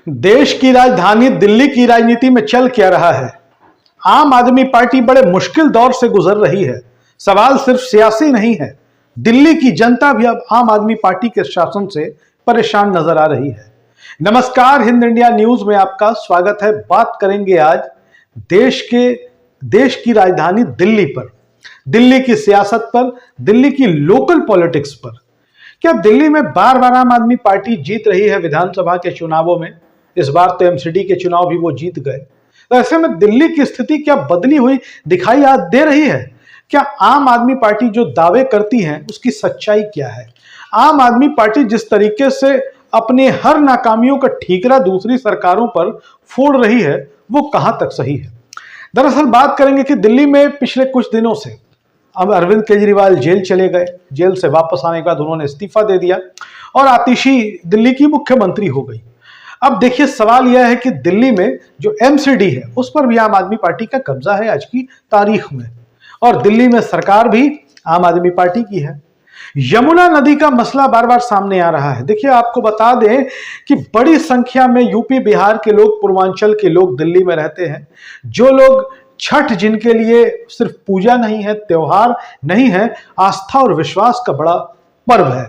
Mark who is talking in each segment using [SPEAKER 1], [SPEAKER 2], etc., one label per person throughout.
[SPEAKER 1] देश की राजधानी दिल्ली की राजनीति में चल क्या रहा है। आम आदमी पार्टी बड़े मुश्किल दौर से गुजर रही है। सवाल सिर्फ सियासी नहीं है, दिल्ली की जनता भी अब आम आदमी पार्टी के शासन से परेशान नजर आ रही है। नमस्कार, हिंद इंडिया न्यूज में आपका स्वागत है। बात करेंगे आज देश की राजधानी दिल्ली पर, दिल्ली की सियासत पर, दिल्ली की लोकल पॉलिटिक्स पर। क्या दिल्ली में बार बार आम आदमी पार्टी जीत रही है विधानसभा के चुनावों में? इस बार तो एमसीडी के चुनाव भी वो जीत गए। तो ऐसे में दिल्ली की स्थिति क्या बदली हुई दिखाई दे रही है? क्या आम आदमी पार्टी जो दावे करती है उसकी सच्चाई क्या है? आम आदमी पार्टी जिस तरीके से अपने हर नाकामियों का ठीकरा दूसरी सरकारों पर फोड़ रही है, वो कहां तक सही है? दरअसल बात करेंगे कि दिल्ली में पिछले कुछ दिनों से अब अरविंद केजरीवाल जेल चले गए। जेल से वापस आने के बाद उन्होंने इस्तीफा दे दिया और आतिशी दिल्ली की मुख्यमंत्री हो गई। अब देखिए, सवाल यह है कि दिल्ली में जो एमसीडी है उस पर भी आम आदमी पार्टी का कब्जा है आज की तारीख में, और दिल्ली में सरकार भी आम आदमी पार्टी की है। यमुना नदी का मसला बार बार सामने आ रहा है। देखिए, आपको बता दें कि बड़ी संख्या में यूपी बिहार के लोग, पूर्वांचल के लोग दिल्ली में रहते हैं। जो लोग छठ, जिनके लिए सिर्फ पूजा नहीं है, त्योहार नहीं है, आस्था और विश्वास का बड़ा पर्व है।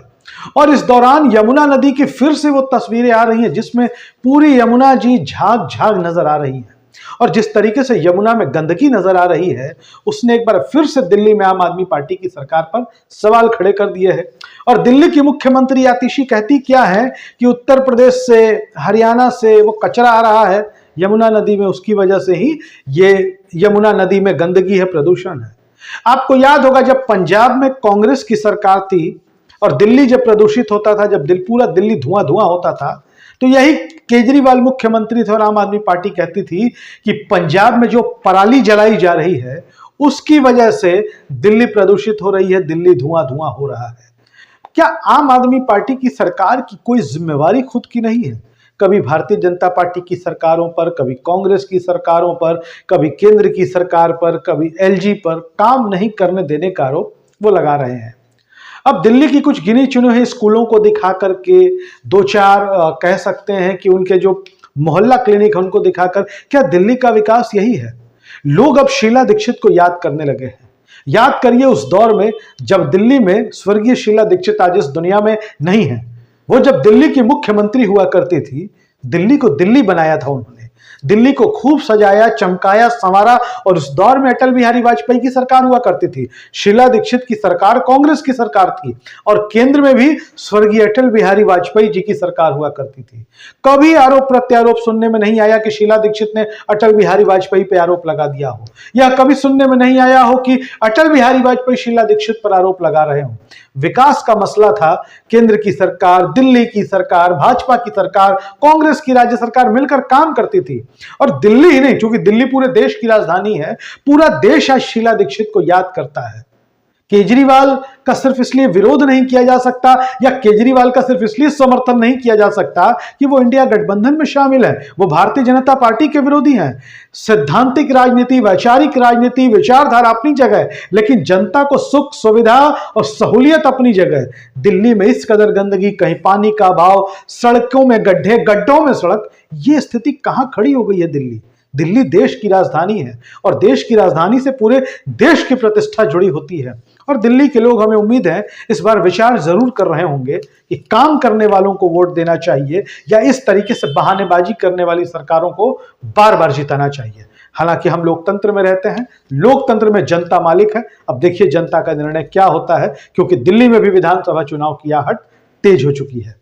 [SPEAKER 1] और इस दौरान यमुना नदी की फिर से वो तस्वीरें आ रही हैं जिसमें पूरी यमुना जी झाग झाग नजर आ रही है। और जिस तरीके से यमुना में गंदगी नजर आ रही है, उसने एक बार फिर से दिल्ली में आम आदमी पार्टी की सरकार पर सवाल खड़े कर दिए हैं। और दिल्ली की मुख्यमंत्री आतिशी कहती क्या है कि उत्तर प्रदेश से, हरियाणा से वो कचरा आ रहा है यमुना नदी में, उसकी वजह से ही ये यमुना नदी में गंदगी है, प्रदूषण है। आपको याद होगा जब पंजाब में कांग्रेस की सरकार थी और दिल्ली जब प्रदूषित होता था, जब पूरा दिल्ली धुआं धुआं होता था, तो यही केजरीवाल मुख्यमंत्री थे और आम आदमी पार्टी कहती थी कि पंजाब में जो पराली जलाई जा रही है उसकी वजह से दिल्ली प्रदूषित हो रही है, दिल्ली धुआं धुआं हो रहा है। क्या आम आदमी पार्टी की सरकार की कोई जिम्मेवारी खुद की नहीं है? कभी भारतीय जनता पार्टी की सरकारों पर, कभी कांग्रेस की सरकारों पर, कभी केंद्र की सरकार पर, कभी एलजी पर काम नहीं करने देने का आरोप वो लगा रहे हैं। अब दिल्ली की कुछ गिनी चुनी हुई स्कूलों को दिखा करके, दो चार कह सकते हैं कि उनके जो मोहल्ला क्लिनिक है उनको दिखाकर, क्या दिल्ली का विकास यही है? लोग अब शीला दीक्षित को याद करने लगे हैं। याद करिए उस दौर में जब दिल्ली में स्वर्गीय शीला दीक्षित आज इस दुनिया में नहीं है। वो जब दिल्ली की मुख्यमंत्री हुआ करती थी, दिल्ली को दिल्ली बनाया था उन्होंने, दिल्ली को खूब सजाया, चमकाया, संवारा। और उस दौर में अटल बिहारी वाजपेयी की सरकार हुआ करती थी, शीला दीक्षित की सरकार कांग्रेस की सरकार थी, और केंद्र में भी स्वर्गीय अटल बिहारी वाजपेयी जी की सरकार हुआ करती थी। कभी आरोप प्रत्यारोप सुनने में नहीं आया कि शीला दीक्षित ने अटल बिहारी वाजपेयी पर आरोप लगा दिया हो, या कभी सुनने में नहीं आया हो कि अटल बिहारी वाजपेयी शीला दीक्षित पर आरोप लगा रहे हो। विकास का मसला था, केंद्र की सरकार, दिल्ली की सरकार, भाजपा की सरकार, कांग्रेस की राज्य सरकार मिलकर काम करती थी। और दिल्ली ही नहीं, क्योंकि दिल्ली पूरे देश की राजधानी है, पूरा देश आज शीला दीक्षित को याद करता है। केजरीवाल का सिर्फ इसलिए विरोध नहीं किया जा सकता, या केजरीवाल का सिर्फ इसलिए समर्थन नहीं किया जा सकता कि वो इंडिया गठबंधन में शामिल है, वो भारतीय जनता पार्टी के विरोधी हैं। सैद्धांतिक राजनीति, वैचारिक राजनीति, विचारधारा अपनी जगह, लेकिन जनता को सुख सुविधा और सहूलियत अपनी जगह। दिल्ली में इस कदर गंदगी, कहीं पानी का अभाव, सड़कों में गड्ढे, गड्ढों में सड़क, ये स्थिति कहां खड़ी हो गई है? दिल्ली देश की राजधानी है, और देश की राजधानी से पूरे देश की प्रतिष्ठा जुड़ी होती है। और दिल्ली के लोग, हमें उम्मीद है, इस बार विचार जरूर कर रहे होंगे कि काम करने वालों को वोट देना चाहिए या इस तरीके से बहानेबाजी करने वाली सरकारों को बार बार जिताना चाहिए। हालांकि हम लोकतंत्र में रहते हैं, लोकतंत्र में जनता मालिक है। अब देखिए जनता का निर्णय क्या होता है, क्योंकि दिल्ली में भी विधानसभा चुनाव की आहट तेज हो चुकी है।